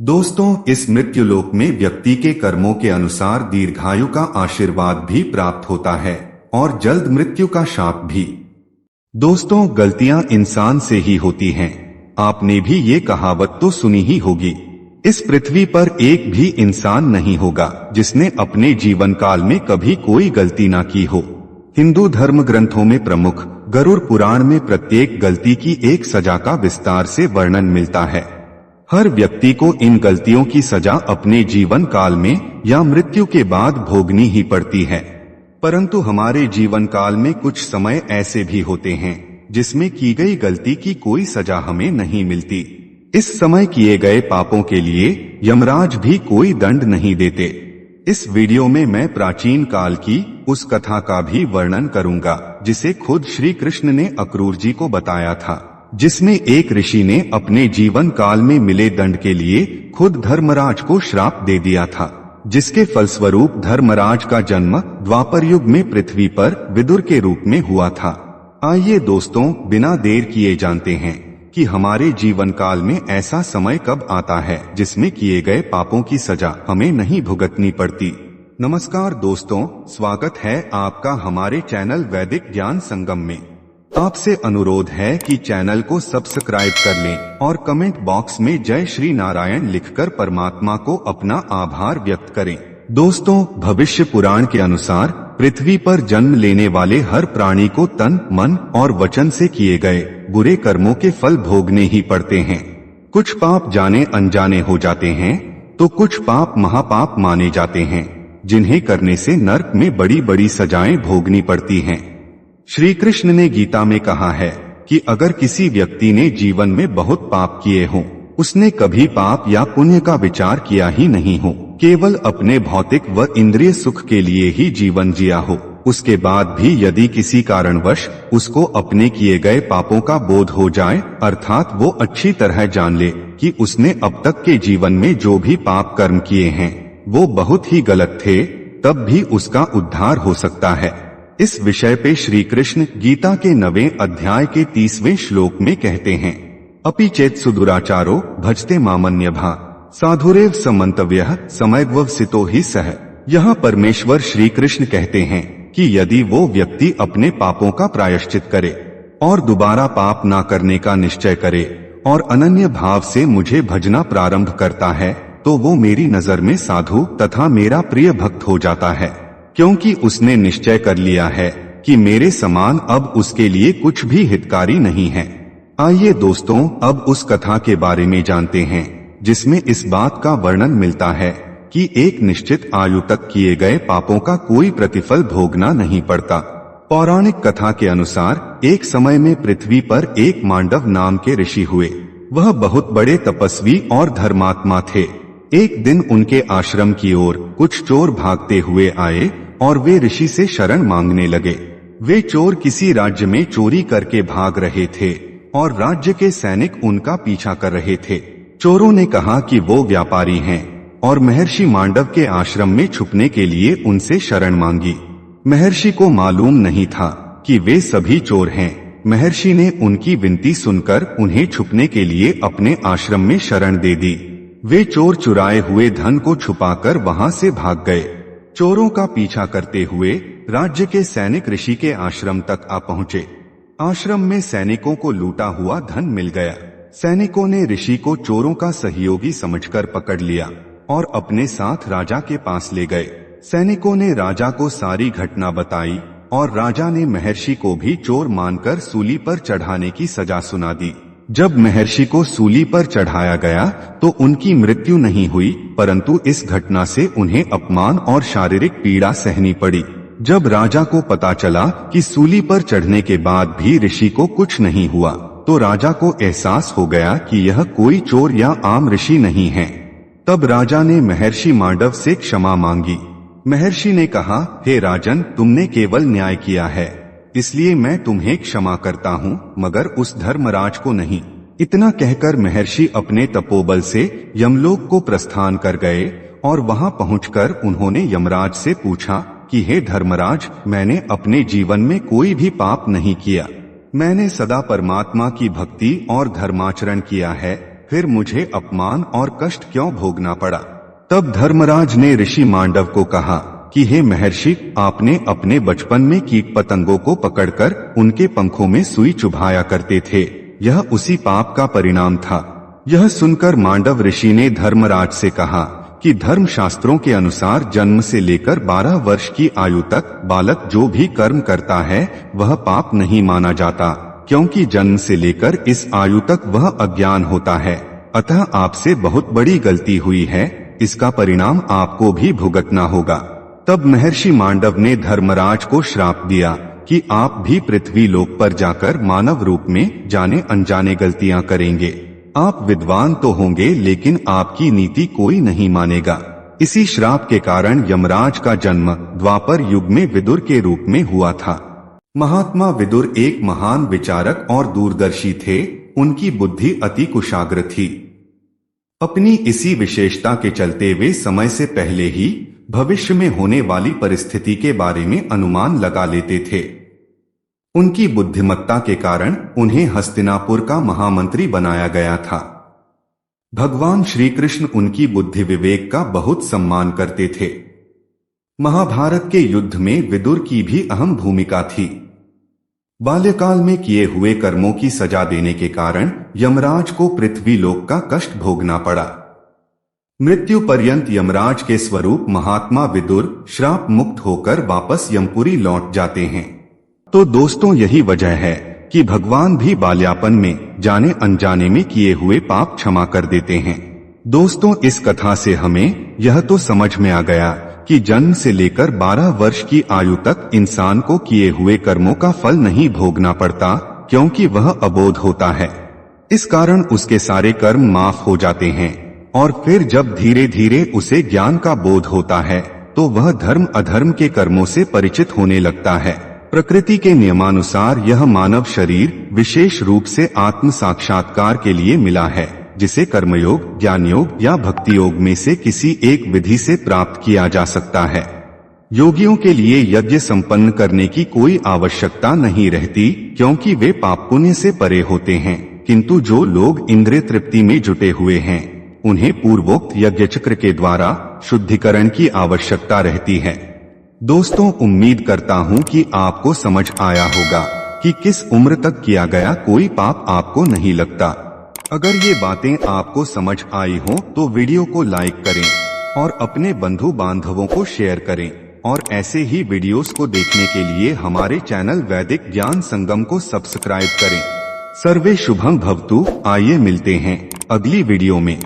दोस्तों, इस मृत्युलोक में व्यक्ति के कर्मों के अनुसार दीर्घायु का आशीर्वाद भी प्राप्त होता है और जल्द मृत्यु का शाप भी। दोस्तों, गलतियां इंसान से ही होती हैं। आपने भी ये कहावत तो सुनी ही होगी। इस पृथ्वी पर एक भी इंसान नहीं होगा जिसने अपने जीवन काल में कभी कोई गलती ना की हो। हिंदू धर्म ग्रंथों में प्रमुख गरुड़ पुराण में प्रत्येक गलती की एक सजा का विस्तार से वर्णन मिलता है। हर व्यक्ति को इन गलतियों की सजा अपने जीवन काल में या मृत्यु के बाद भोगनी ही पड़ती है। परंतु हमारे जीवन काल में कुछ समय ऐसे भी होते हैं जिसमें की गई गलती की कोई सजा हमें नहीं मिलती। इस समय किए गए पापों के लिए यमराज भी कोई दंड नहीं देते। इस वीडियो में मैं प्राचीन काल की उस कथा का भी वर्णन करूंगा जिसे खुद श्री कृष्ण ने अक्रूर जी को बताया था, जिसमें एक ऋषि ने अपने जीवन काल में मिले दंड के लिए खुद धर्मराज को श्राप दे दिया था, जिसके फलस्वरूप धर्मराज का जन्म द्वापर युग में पृथ्वी पर विदुर के रूप में हुआ था। आइए दोस्तों, बिना देर किए जानते हैं कि हमारे जीवन काल में ऐसा समय कब आता है जिसमें किए गए पापों की सजा हमें नहीं भुगतनी पड़ती। नमस्कार दोस्तों, स्वागत है आपका हमारे चैनल वैदिक ज्ञान संगम में। आपसे अनुरोध है कि चैनल को सब्सक्राइब कर लें और कमेंट बॉक्स में जय श्री नारायण लिखकर परमात्मा को अपना आभार व्यक्त करें। दोस्तों, भविष्य पुराण के अनुसार पृथ्वी पर जन्म लेने वाले हर प्राणी को तन, मन और वचन से किए गए बुरे कर्मों के फल भोगने ही पड़ते हैं। कुछ पाप जाने अनजाने हो जाते हैं तो कुछ पाप महापाप माने जाते हैं, जिन्हें करने से नरक में बड़ी बड़ी सजाएं भोगनी पड़ती हैं। श्री कृष्ण ने गीता में कहा है कि अगर किसी व्यक्ति ने जीवन में बहुत पाप किए हों, उसने कभी पाप या पुण्य का विचार किया ही नहीं हो, केवल अपने भौतिक व इंद्रिय सुख के लिए ही जीवन जिया हो, उसके बाद भी यदि किसी कारणवश उसको अपने किए गए पापों का बोध हो जाए, अर्थात वो अच्छी तरह जान ले कि उसने अब तक के जीवन में जो भी पाप कर्म किए हैं वो बहुत ही गलत थे, तब भी उसका उद्धार हो सकता है। इस विषय पे श्री कृष्ण गीता के 9वें अध्याय के 30वें श्लोक में कहते हैं, अपि चेत सुदुराचारो भजते मामन्यभा साधुरेव समन्तव्यः समयग्वसितो ही सह। यहाँ परमेश्वर श्री कृष्ण कहते हैं कि यदि वो व्यक्ति अपने पापों का प्रायश्चित करे और दोबारा पाप ना करने का निश्चय करे और अनन्य भाव से मुझे भजना प्रारंभ करता है, तो वो मेरी नजर में साधु तथा मेरा प्रिय भक्त हो जाता है, क्योंकि उसने निश्चय कर लिया है कि मेरे समान अब उसके लिए कुछ भी हितकारी नहीं है। आइए दोस्तों, अब उस कथा के बारे में जानते हैं जिसमें इस बात का वर्णन मिलता है कि एक निश्चित आयु तक किए गए पापों का कोई प्रतिफल भोगना नहीं पड़ता। पौराणिक कथा के अनुसार एक समय में पृथ्वी पर एक मांडव नाम के ऋषि हुए। वह बहुत बड़े तपस्वी और धर्मात्मा थे। एक दिन उनके आश्रम की ओर कुछ चोर भागते हुए आए और वे ऋषि से शरण मांगने लगे। वे चोर किसी राज्य में चोरी करके भाग रहे थे और राज्य के सैनिक उनका पीछा कर रहे थे। चोरों ने कहा कि वो व्यापारी हैं और महर्षि मांडव के आश्रम में छुपने के लिए उनसे शरण मांगी। महर्षि को मालूम नहीं था कि वे सभी चोर हैं। महर्षि ने उनकी विनती सुनकर उन्हें छुपने के लिए अपने आश्रम में शरण दे दी। वे चोर चुराए हुए धन को छुपाकर वहां से भाग गए। चोरों का पीछा करते हुए राज्य के सैनिक ऋषि के आश्रम तक आ पहुंचे। आश्रम में सैनिकों को लूटा हुआ धन मिल गया। सैनिकों ने ऋषि को चोरों का सहयोगी समझकर पकड़ लिया और अपने साथ राजा के पास ले गए। सैनिकों ने राजा को सारी घटना बताई और राजा ने महर्षि को भी चोर मानकर सूली पर चढ़ाने की सजा सुना दी। जब महर्षि को सूली पर चढ़ाया गया तो उनकी मृत्यु नहीं हुई, परंतु इस घटना से उन्हें अपमान और शारीरिक पीड़ा सहनी पड़ी। जब राजा को पता चला कि सूली पर चढ़ने के बाद भी ऋषि को कुछ नहीं हुआ, तो राजा को एहसास हो गया कि यह कोई चोर या आम ऋषि नहीं है। तब राजा ने महर्षि मांडव से क्षमा मांगी। महर्षि ने कहा, हे राजन, तुमने केवल न्याय किया है, इसलिए मैं तुम्हें क्षमा करता हूँ, मगर उस धर्मराज को नहीं। इतना कहकर महर्षि अपने तपोबल से यमलोक को प्रस्थान कर गए और वहां पहुंचकर उन्होंने यमराज से पूछा कि हे धर्मराज, मैंने अपने जीवन में कोई भी पाप नहीं किया। मैंने सदा परमात्मा की भक्ति और धर्माचरण किया है। फिर मुझे अपमान और कष्ट क्यों भोगना पड़ा। तब धर्मराज ने ऋषि मांडव को कहा कि हे महर्षि, आपने अपने बचपन में कीट पतंगों को पकड़कर उनके पंखों में सुई चुभाया करते थे, यह उसी पाप का परिणाम था। यह सुनकर मांडव ऋषि ने धर्मराज से कहा कि धर्म शास्त्रों के अनुसार जन्म से लेकर 12 वर्ष की आयु तक बालक जो भी कर्म करता है वह पाप नहीं माना जाता, क्योंकि जन्म से लेकर इस आयु तक वह अज्ञान होता है। अतः आपसे बहुत बड़ी गलती हुई है, इसका परिणाम आपको भी भुगतना होगा। तब महर्षि मांडव ने धर्मराज को श्राप दिया कि आप भी पृथ्वी लोक पर जाकर मानव रूप में जाने अनजाने गलतियां करेंगे। आप विद्वान तो होंगे लेकिन आपकी नीति कोई नहीं मानेगा। इसी श्राप के कारण यमराज का जन्म द्वापर युग में विदुर के रूप में हुआ था। महात्मा विदुर एक महान विचारक और दूरदर्शी थे। उनकी बुद्धि अति कुशाग्र थी। अपनी इसी विशेषता के चलते वे समय से पहले ही भविष्य में होने वाली परिस्थिति के बारे में अनुमान लगा लेते थे। उनकी बुद्धिमत्ता के कारण उन्हें हस्तिनापुर का महामंत्री बनाया गया था। भगवान श्री कृष्ण उनकी बुद्धि विवेक का बहुत सम्मान करते थे। महाभारत के युद्ध में विदुर की भी अहम भूमिका थी। बाल्यकाल में किए हुए कर्मों की सजा देने के कारण यमराज को पृथ्वी लोक का कष्ट भोगना पड़ा। मृत्यु पर्यंत यमराज के स्वरूप महात्मा विदुर श्राप मुक्त होकर वापस यमपुरी लौट जाते हैं। तो दोस्तों, यही वजह है कि भगवान भी बाल्यापन में जाने अनजाने में किए हुए पाप क्षमा कर देते हैं। दोस्तों, इस कथा से हमें यह तो समझ में आ गया कि जन्म से लेकर 12 वर्ष की आयु तक इंसान को किए हुए कर्मों का फल नहीं भोगना पड़ता, क्योंकि वह अबोध होता है। इस कारण उसके सारे कर्म माफ हो जाते हैं और फिर जब धीरे धीरे उसे ज्ञान का बोध होता है तो वह धर्म अधर्म के कर्मों से परिचित होने लगता है। प्रकृति के नियमानुसार यह मानव शरीर विशेष रूप से आत्म साक्षात्कार के लिए मिला है, जिसे कर्मयोग, ज्ञान योग या भक्ति योग में से किसी एक विधि से प्राप्त किया जा सकता है। योगियों के लिए यज्ञ संपन्न करने की कोई आवश्यकता नहीं रहती, क्योंकि वे पाप पुण्य से परे होते हैं। किंतु जो लोग इंद्रिय तृप्ति में जुटे हुए हैं, उन्हें पूर्वोक्त यज्ञ चक्र के द्वारा शुद्धिकरण की आवश्यकता रहती है। दोस्तों, उम्मीद करता हूँ कि आपको समझ आया होगा कि किस उम्र तक किया गया कोई पाप आपको नहीं लगता। अगर ये बातें आपको समझ आई हो तो वीडियो को लाइक करें और अपने बंधु बांधवों को शेयर करें, और ऐसे ही वीडियोस को देखने के लिए हमारे चैनल वैदिक ज्ञान संगम को सब्सक्राइब करें। सर्वे शुभम भवतु। आइए मिलते हैं अगली वीडियो में।